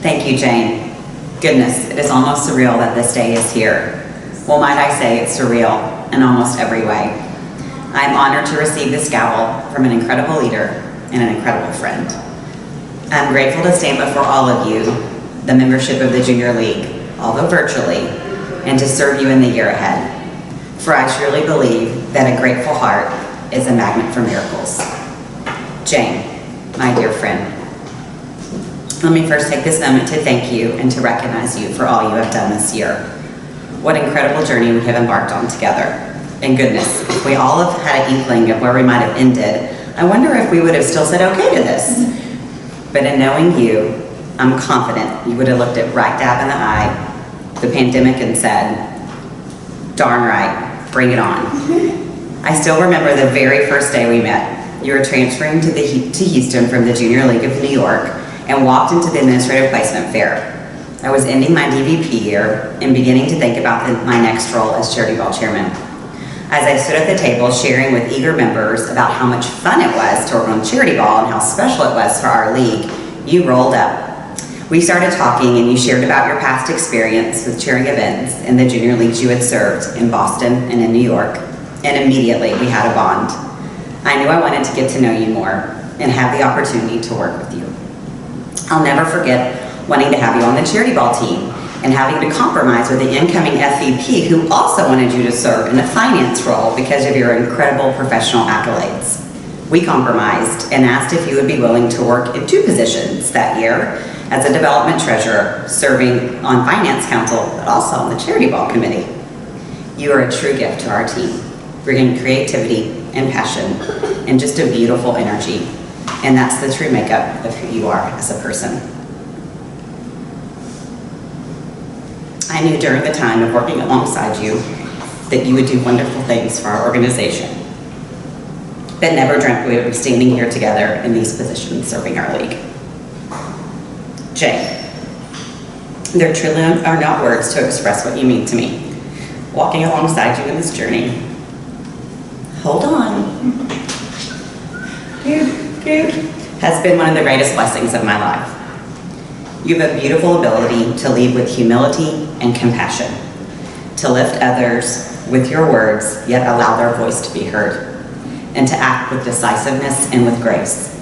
Thank you, Jane. Goodness, it is almost surreal that this day is here. Well, might I say it's surreal in almost every way. I am honored to receive this gavel from an incredible leader and an incredible friend. I'm grateful to stand before all of you, the membership of the Junior League, although virtually, and to serve you in the year ahead. For I truly believe that a grateful heart is a magnet for miracles. Jane, my dear friend, let me first take this moment to thank you and to recognize you for all you have done this year. What incredible journey we have embarked on together. And goodness, if we all have had an inkling of where we might have ended, I wonder if we would have still said okay to this. But in knowing you, I'm confident you would have looked it right dab in the eye, the pandemic, and said, darn right, bring it on. I still remember the very first day we met. You were transferring to Houston from the Junior League of New York and walked into the administrative placement fair. I was ending my DVP year and beginning to think about my next role as Charity Ball chairman. As I stood at the table sharing with eager members about how much fun it was to work on Charity Ball and how special it was for our league, you rolled up. We started talking and you shared about your past experience with cheering events in the junior leagues you had served in Boston and in New York, and immediately we had a bond. I knew I wanted to get to know you more and have the opportunity to work with you. I'll never forget wanting to have you on the Charity Ball team and having to compromise with the incoming FVP who also wanted you to serve in a finance role because of your incredible professional accolades. We compromised and asked if you would be willing to work in 2 positions that year as a development treasurer, serving on finance council, but also on the Charity Ball committee. You are a true gift to our team, bringing creativity and passion and just a beautiful energy. And that's the true makeup of who you are as a person. I knew during the time of working alongside you that you would do wonderful things for our organization, but never dreamt we would be standing here together in these positions serving our league. Jane, there truly are not words to express what you mean to me. Walking alongside you in this journey. Hold on. Dude. Has been one of the greatest blessings of my life. You have a beautiful ability to lead with humility and compassion, to lift others with your words, yet allow their voice to be heard, and to act with decisiveness and with grace,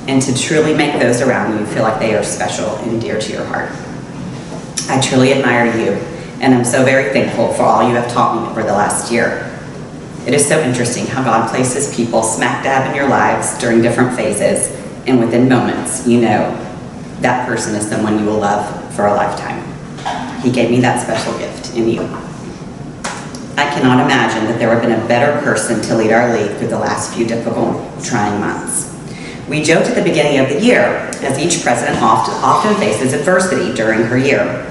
and to truly make those around you feel like they are special and dear to your heart. I truly admire you, and I'm so very thankful for all you have taught me over the last year. It is so interesting how God places people smack dab in your lives during different phases, and within moments, you know that person is someone you will love for a lifetime. He gave me that special gift in you. I cannot imagine that there would have been a better person to lead our league through the last few difficult, trying months. We joked at the beginning of the year, as each president often faces adversity during her year.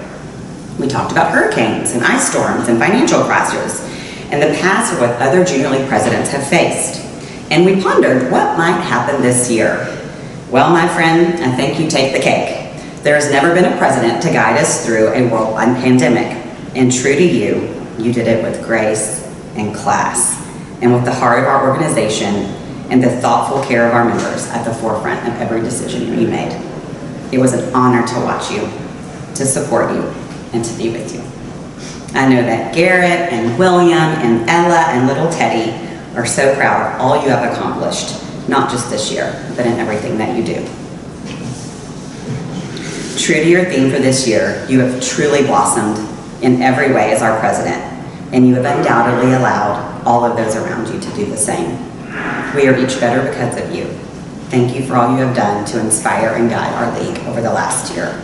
We talked about hurricanes and ice storms and financial crashes, and the past of what other junior league presidents have faced. And we pondered what might happen this year. Well, my friend, I think you take the cake. There has never been a president to guide us through a worldwide pandemic. And true to you, you did it with grace and class, and with the heart of our organization and the thoughtful care of our members at the forefront of every decision you made. It was an honor to watch you, to support you, and to be with you. I know that Garrett and William and Ella and little Teddy are so proud of all you have accomplished, not just this year, but in everything that you do. True to your theme for this year, you have truly blossomed in every way as our president, and you have undoubtedly allowed all of those around you to do the same. We are each better because of you. Thank you for all you have done to inspire and guide our league over the last year.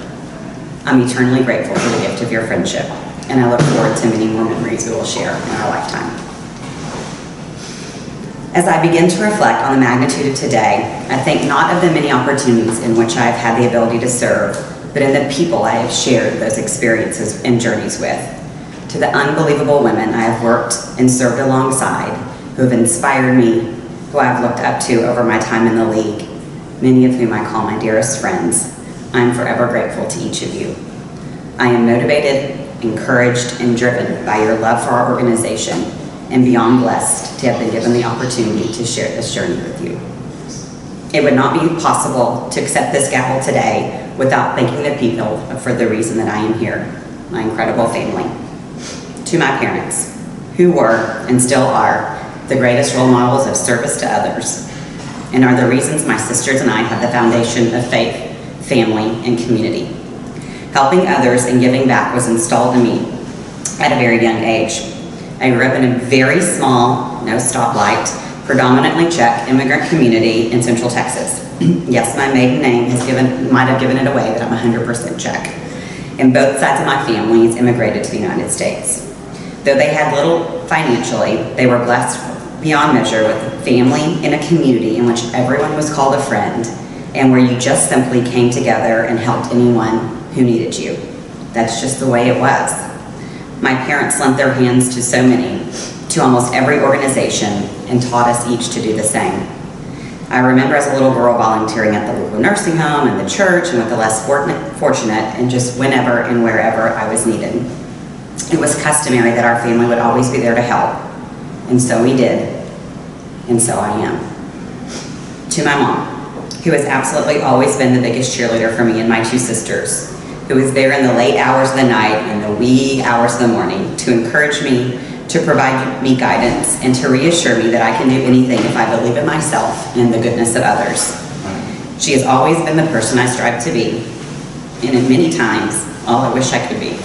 I'm eternally grateful for the gift of your friendship, and I look forward to many more memories we will share in our lifetime. As I begin to reflect on the magnitude of today, I think not of the many opportunities in which I have had the ability to serve, but in the people I have shared those experiences and journeys with, to the unbelievable women I have worked and served alongside, who have inspired me, who I have looked up to over my time in the league, many of whom I call my dearest friends. I am forever grateful to each of you. I am motivated, encouraged, and driven by your love for our organization, and beyond blessed to have been given the opportunity to share this journey with you. It would not be possible to accept this gavel today without thanking the people for the reason that I am here, my incredible family. To my parents, who were and still are the greatest role models of service to others, and are the reasons my sisters and I have the foundation of faith, family, and community. Helping others and giving back was installed in me at a very young age. I grew up in a very small, no stoplight, predominantly Czech immigrant community in Central Texas. Yes, my maiden name might have given it away that I'm 100% Czech. And both sides of my families immigrated to the United States. Though they had little financially, they were blessed beyond measure with a family and a community in which everyone was called a friend, and where you just simply came together and helped anyone who needed you. That's just the way it was. My parents lent their hands to so many, to almost every organization, and taught us each to do the same. I remember as a little girl volunteering at the local nursing home and the church and with the less fortunate, and just whenever and wherever I was needed. It was customary that our family would always be there to help, and so we did, and so I am. To my mom, who has absolutely always been the biggest cheerleader for me and my two sisters, who is there in the late hours of the night and the wee hours of the morning to encourage me, to provide me guidance, and to reassure me that I can do anything if I believe in myself and in the goodness of others. She has always been the person I strive to be, and in many times, all I wish I could be.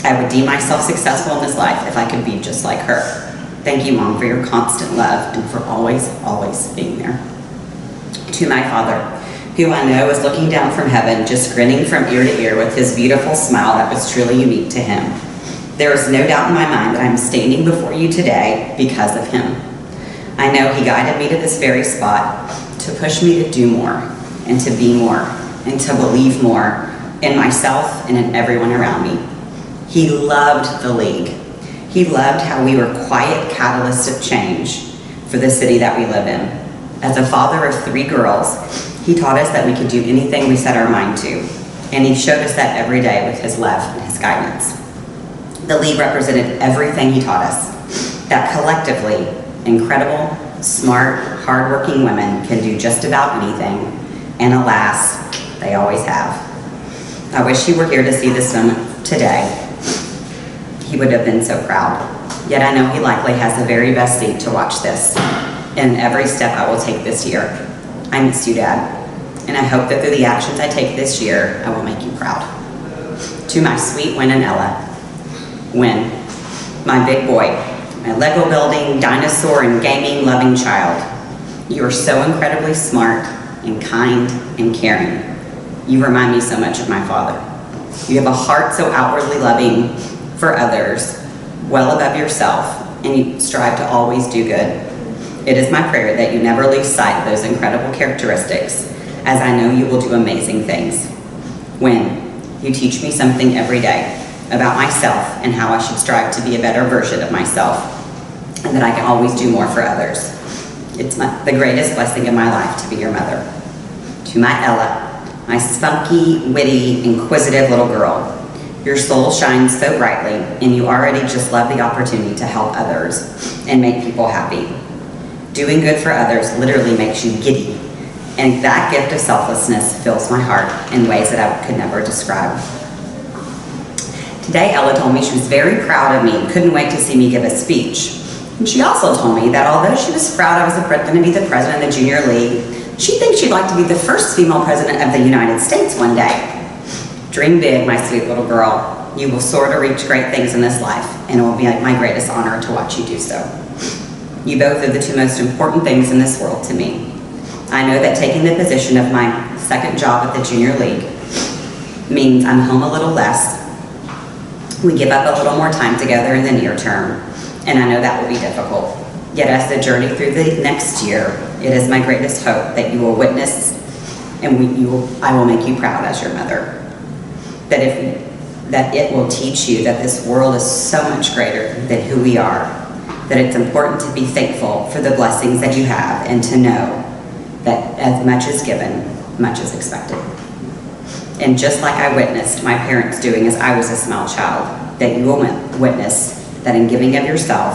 I would deem myself successful in this life if I could be just like her. Thank you, Mom, for your constant love and for always, always being there. To my father, who I know is looking down from heaven, just grinning from ear to ear with his beautiful smile that was truly unique to him. There is no doubt in my mind that I'm standing before you today because of him. I know he guided me to this very spot to push me to do more and to be more and to believe more in myself and in everyone around me. He loved the League. He loved how we were quiet catalysts of change for the city that we live in. As a father of 3 girls, he taught us that we could do anything we set our mind to, and he showed us that every day with his love and his guidance. The League represented everything he taught us, that collectively, incredible, smart, hardworking women can do just about anything, and alas, they always have. I wish he were here to see this moment today. He would have been so proud. Yet I know he likely has the very best seat to watch this, in every step I will take this year. I miss you, Dad, and I hope that through the actions I take this year, I will make you proud. To my sweet Wynn and Ella, Wynn, my big boy, my Lego building, dinosaur, and gaming loving child. You are so incredibly smart and kind and caring. You remind me so much of my father. You have a heart so outwardly loving for others, well above yourself, and you strive to always do good. It is my prayer that you never lose sight of those incredible characteristics, as I know you will do amazing things. Wynn, you teach me something every day about myself and how I should strive to be a better version of myself, and that I can always do more for others. It's the greatest blessing of my life to be your mother. To my Ella, my spunky, witty, inquisitive little girl, your soul shines so brightly, and you already just love the opportunity to help others and make people happy. Doing good for others literally makes you giddy, and that gift of selflessness fills my heart in ways that I could never describe. Today, Ella told me she was very proud of me and couldn't wait to see me give a speech. And she also told me that although she was proud I was going to be the president of the Junior League, she thinks she'd like to be the first female president of the United States one day. Dream big, my sweet little girl. You will soar to reach great things in this life, and it will be my greatest honor to watch you do so. You both are the 2 most important things in this world to me. I know that taking the position of my second job at the Junior League means I'm home a little less. We give up a little more time together in the near term, and I know that will be difficult. Yet as the journey through the next year, it is my greatest hope that you will witness and I will make you proud as your mother. That it will teach you that this world is so much greater than who we are, that it's important to be thankful for the blessings that you have and to know that as much is given, much is expected. And just like I witnessed my parents doing as I was a small child, that you will witness that in giving of yourself,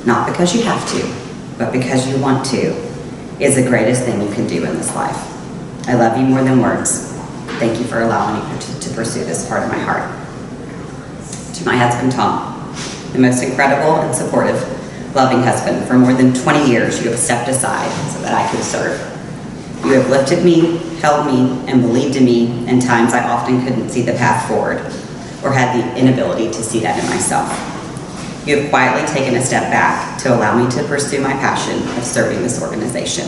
not because you have to, but because you want to, is the greatest thing you can do in this life. I love you more than words. Thank you for allowing me to pursue this part of my heart. To my husband, Tom, the most incredible and supportive, loving husband. For more than 20 years, you have stepped aside so that I could serve. You have lifted me, held me, and believed in me in times I often couldn't see the path forward or had the inability to see that in myself. You have quietly taken a step back to allow me to pursue my passion of serving this organization.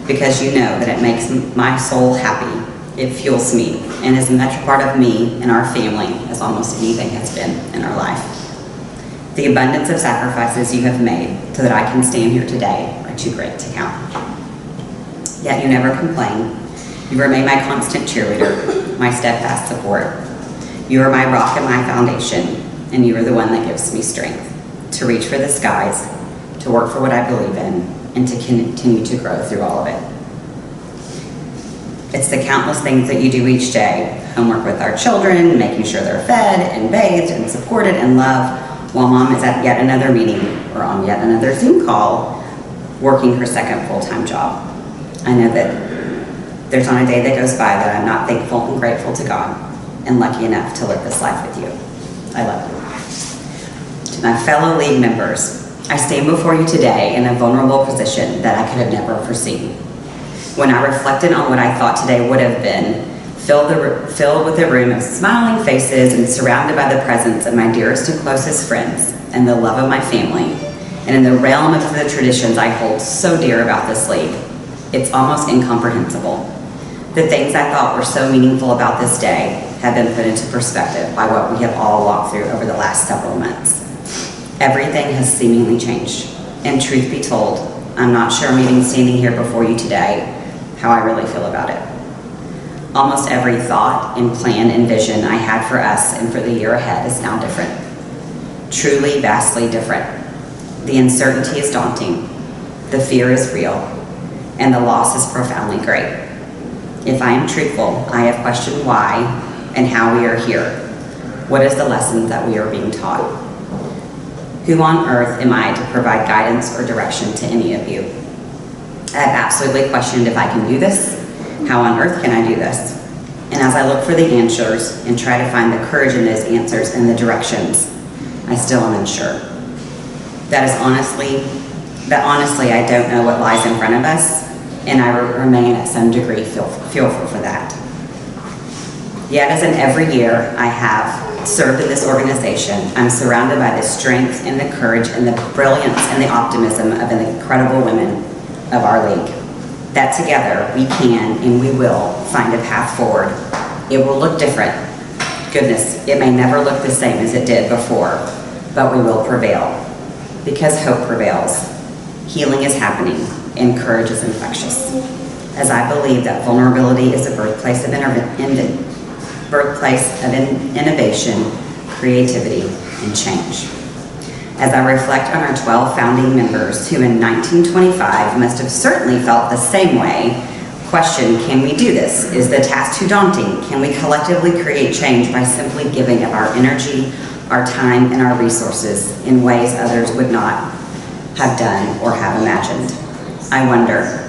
Because you know that it makes my soul happy, it fuels me, and is much a part of me and our family as almost anything has been in our life. The abundance of sacrifices you have made so that I can stand here today are too great to count. Yet you never complain. You remain my constant cheerleader, my steadfast support. You are my rock and my foundation, and you are the one that gives me strength to reach for the skies, to work for what I believe in, and to continue to grow through all of it. It's the countless things that you do each day, homework with our children, making sure they're fed and bathed and supported and loved, while mom is at yet another meeting or on yet another Zoom call, working her second full-time job. I know that there's not a day that goes by that I'm not thankful and grateful to God and lucky enough to live this life with you. I love you. To my fellow league members, I stand before you today in a vulnerable position that I could have never foreseen. When I reflected on what I thought today would have been, filled with a room of smiling faces and surrounded by the presence of my dearest and closest friends and the love of my family, and in the realm of the traditions I hold so dear about this league, it's almost incomprehensible. The things I thought were so meaningful about this day have been put into perspective by what we have all walked through over the last several months. Everything has seemingly changed, and truth be told, I'm not sure meeting standing here before you today how I really feel about it. Almost every thought and plan and vision I had for us and for the year ahead is now different. Truly, vastly different. The uncertainty is daunting, the fear is real, and the loss is profoundly great. If I am truthful, I have questioned why and how we are here. What is the lesson that we are being taught? Who on earth am I to provide guidance or direction to any of you? I have absolutely questioned if I can do this. How on earth can I do this? And as I look for the answers and try to find the courage in those answers and the directions, I still am unsure. Honestly, I don't know what lies in front of us, and I remain at some degree fearful for that. Yet as in every year I have served in this organization, I'm surrounded by the strength and the courage and the brilliance and the optimism of the incredible women of our league. That together we can and we will find a path forward. It will look different. Goodness, it may never look the same as it did before, but we will prevail. Because hope prevails, healing is happening, and courage is infectious. As I believe that vulnerability is the birthplace of innovation, creativity, and change. As I reflect on our 12 founding members who in 1925 must have certainly felt the same way, question, can we do this? Is the task too daunting? Can we collectively create change by simply giving of our energy, our time, and our resources in ways others would not have done or have imagined? I wonder,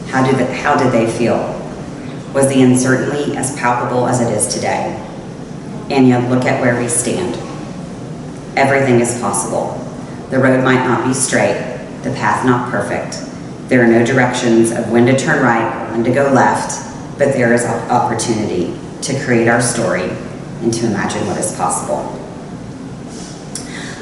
how did they feel? Was the uncertainty as palpable as it is today? And yet look at where we stand. Everything is possible. The road might not be straight, the path not perfect. There are no directions of when to turn right or when to go left, but there is an opportunity to create our story and to imagine what is possible.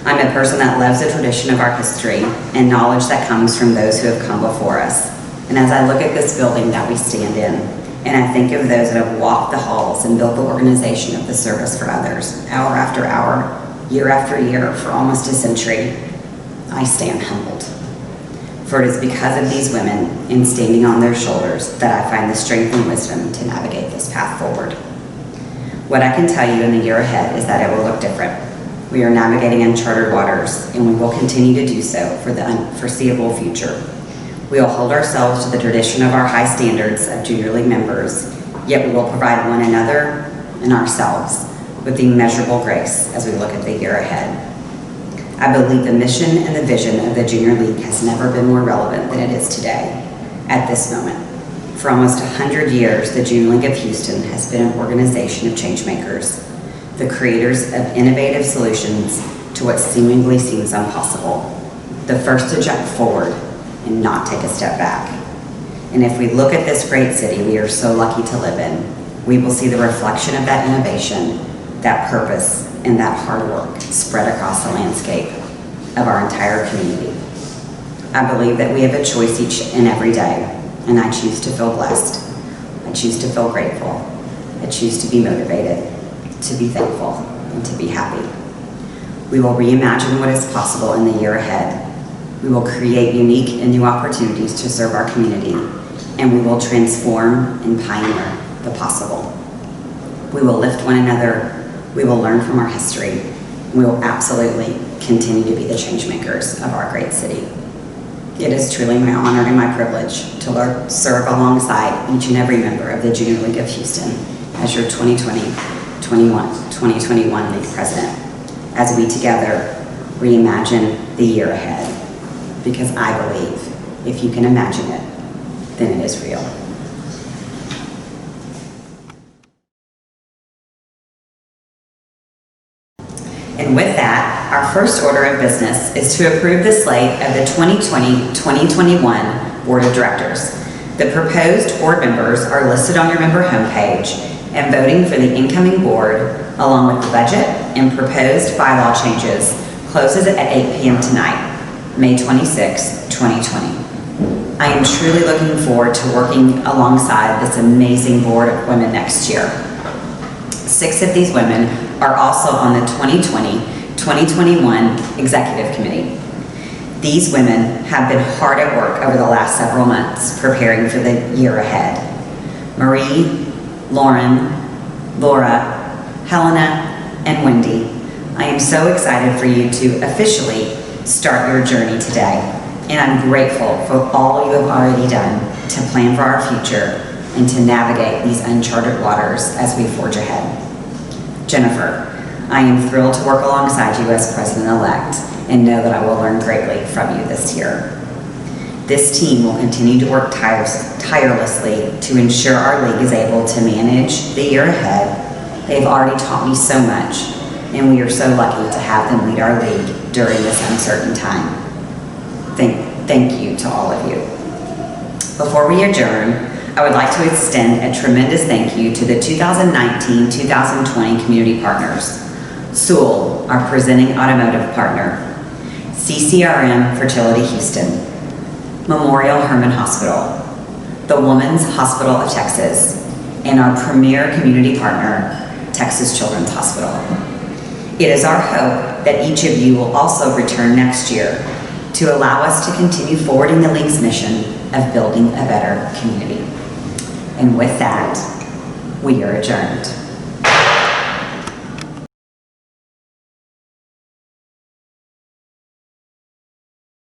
I'm a person that loves the tradition of our history and knowledge that comes from those who have come before us. And as I look at this building that we stand in, and I think of those that have walked the halls and built the organization of the service for others, hour after hour, year after year, for almost a century, I stand humbled. For it is because of these women and standing on their shoulders that I find the strength and wisdom to navigate this path forward. What I can tell you in the year ahead is that it will look different. We are navigating uncharted waters, and we will continue to do so for the unforeseeable future. We will hold ourselves to the tradition of our high standards of junior league members, yet we will provide one another and ourselves with the immeasurable grace as we look at the year ahead. I believe the mission and the vision of the Junior League has never been more relevant than it is today, at this moment. For almost 100 years, the Junior League of Houston has been an organization of changemakers, the creators of innovative solutions to what seemingly seems impossible, the first to jump forward and not take a step back. And if we look at this great city we are so lucky to live in, we will see the reflection of that innovation, that purpose, and that hard work spread across the landscape of our entire community. I believe that we have a choice each and every day, and I choose to feel blessed. I choose to feel grateful. I choose to be motivated, to be thankful, and to be happy. We will reimagine what is possible in the year ahead. We will create unique and new opportunities to serve our community, and we will transform and pioneer the possible. We will lift one another. We will learn from our history. We will absolutely continue to be the change makers of our great city. It is truly my honor and my privilege to serve alongside each and every member of the Junior League of Houston as your 2020-2021 League President, as we together reimagine the year ahead. Because I believe if you can imagine it, then it is real. And with that, our first order of business is to approve the slate of the 2020-2021 Board of Directors. The proposed board members are listed on your member homepage, and voting for the incoming board, along with the budget and proposed bylaw changes, closes at 8 p.m. tonight, May 26, 2020. I am truly looking forward to working alongside this amazing board of women next year. 6 of these women are also on the 2020-2021 Executive Committee. These women have been hard at work over the last several months preparing for the year ahead. Marie, Lauren, Laura, Helena, and Wendy, I am so excited for you to officially start your journey today, and I'm grateful for all you have already done to plan for our future and to navigate these uncharted waters as we forge ahead. Jennifer, I am thrilled to work alongside you as President-elect and know that I will learn greatly from you this year. This team will continue to work tirelessly to ensure our league is able to manage the year ahead. They've already taught me so much, and we are so lucky to have them lead our league during this uncertain time. Thank you to all of you. Before we adjourn, I would like to extend a tremendous thank you to the 2019-2020 community partners. Sewell, our presenting automotive partner, CCRM Fertility Houston, Memorial Hermann Hospital, the Women's Hospital of Texas, and our premier community partner, Texas Children's Hospital. It is our hope that each of you will also return next year to allow us to continue forwarding the League's mission of building a better community. And with that, we are adjourned.